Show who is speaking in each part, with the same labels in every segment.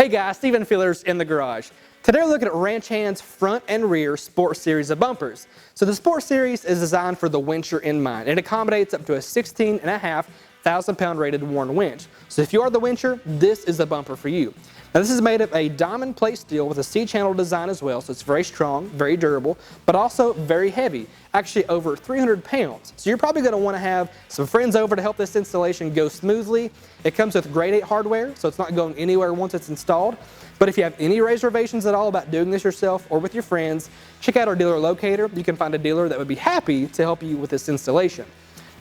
Speaker 1: Hey guys, Steven Feelers in the garage. Today we're looking at Ranch Hand's front and rear Sport Series of bumpers. So the Sport Series is designed for the wincher in mind. It accommodates up to a 16,500 pound rated worn winch. So if you are the wincher, this is the bumper for you. Now this is made of a diamond plate steel with a C-channel design as well, so it's very strong, very durable, but also very heavy, actually over 300 pounds. So you're probably going to want to have some friends over to help this installation go smoothly. It comes with grade 8 hardware, so it's not going anywhere once it's installed. But if you have any reservations at all about doing this yourself or with your friends, check out our dealer locator. You can find a dealer that would be happy to help you with this installation.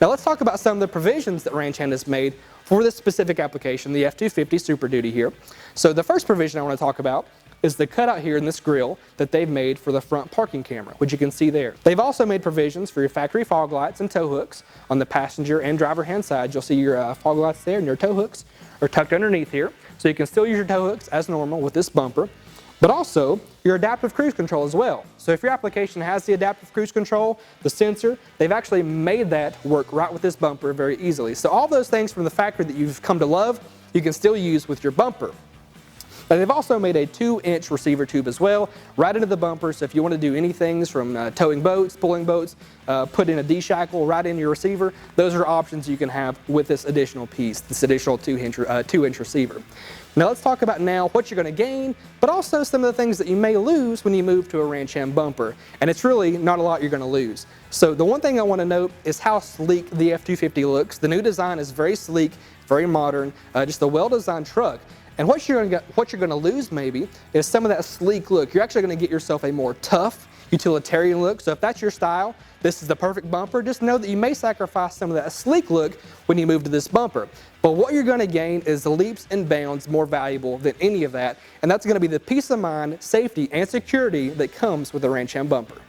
Speaker 1: Now let's talk about some of the provisions that Ranch Hand has made for this specific application, the F250 Super Duty here. So the first provision I want to talk about is the cutout here in this grille that they've made for the front parking camera, which you can see there. They've also made provisions for your factory fog lights and tow hooks on the passenger and driver hand side. You'll see your fog lights there, and your tow hooks are tucked underneath here. So you can still use your tow hooks as normal with this bumper, but also your adaptive cruise control as well. So if your application has the adaptive cruise control, the sensor, they've actually made that work right with this bumper very easily. So all those things from the factory that you've come to love, you can still use with your bumper. But they've also made a 2-inch receiver tube as well, right into the bumper. So if you want to do anything from towing boats, pulling boats, put in a D-shackle right in your receiver, those are options you can have with this additional piece, this additional 2-inch receiver. Now let's talk about now what you're going to gain, but also some of the things that you may lose when you move to a Ranch Hand bumper. And it's really not a lot you're going to lose. So the one thing I want to note is how sleek the F250 looks. The new design is very sleek, very modern, just a well-designed truck. And what you're going to lose maybe is some of that sleek look. You're actually going to get yourself a more tough, utilitarian look. So if that's your style, this is the perfect bumper. Just know that you may sacrifice some of that sleek look when you move to this bumper. But what you're going to gain is leaps and bounds more valuable than any of that. And that's going to be the peace of mind, safety, and security that comes with the Ranch Hand bumper.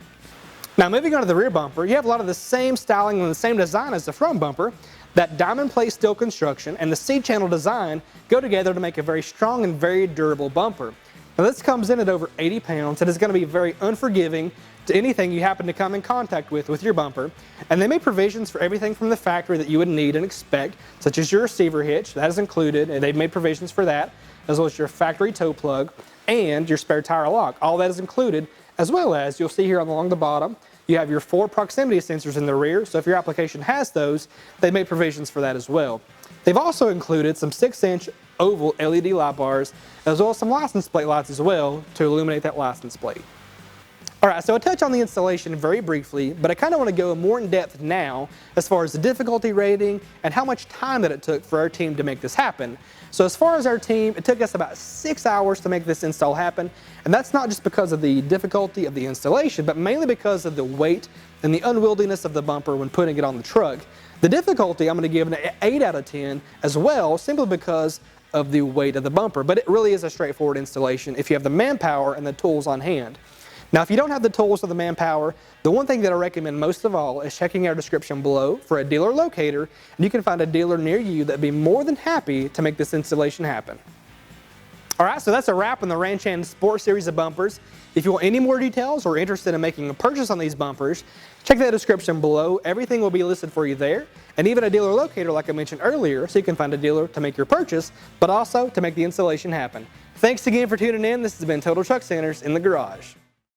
Speaker 1: Now moving on to the rear bumper, you have a lot of the same styling and the same design as the front bumper. That diamond plate steel construction and the C-channel design go together to make a very strong and very durable bumper. Now this comes in at over 80 pounds and is going to be very unforgiving to anything you happen to come in contact with your bumper. And they made provisions for everything from the factory that you would need and expect, such as your receiver hitch, that is included, and they've made provisions for that, as well as your factory tow plug and your spare tire lock. All that is included, as well as you'll see here along the bottom, you have your 4 proximity sensors in the rear, so if your application has those, they've made provisions for that as well. They've also included some 6-inch oval LED light bars, as well as some license plate lights as well to illuminate that license plate. Alright, so I'll touch on the installation very briefly, but I kind of want to go more in depth now as far as the difficulty rating and how much time that it took for our team to make this happen. So as far as our team, it took us about 6 hours to make this install happen, and that's not just because of the difficulty of the installation, but mainly because of the weight and the unwieldiness of the bumper when putting it on the truck. The difficulty, I'm going to give an 8 out of 10 as well, simply because of the weight of the bumper, but it really is a straightforward installation if you have the manpower and the tools on hand. Now, if you don't have the tools or the manpower, the one thing that I recommend most of all is checking our description below for a dealer locator, and you can find a dealer near you that'd be more than happy to make this installation happen. Alright, so that's a wrap on the Ranch Hand Sport Series of bumpers. If you want any more details or are interested in making a purchase on these bumpers, check that description below. Everything will be listed for you there, and even a dealer locator like I mentioned earlier, so you can find a dealer to make your purchase, but also to make the installation happen. Thanks again for tuning in. This has been Total Truck Centers in the Garage.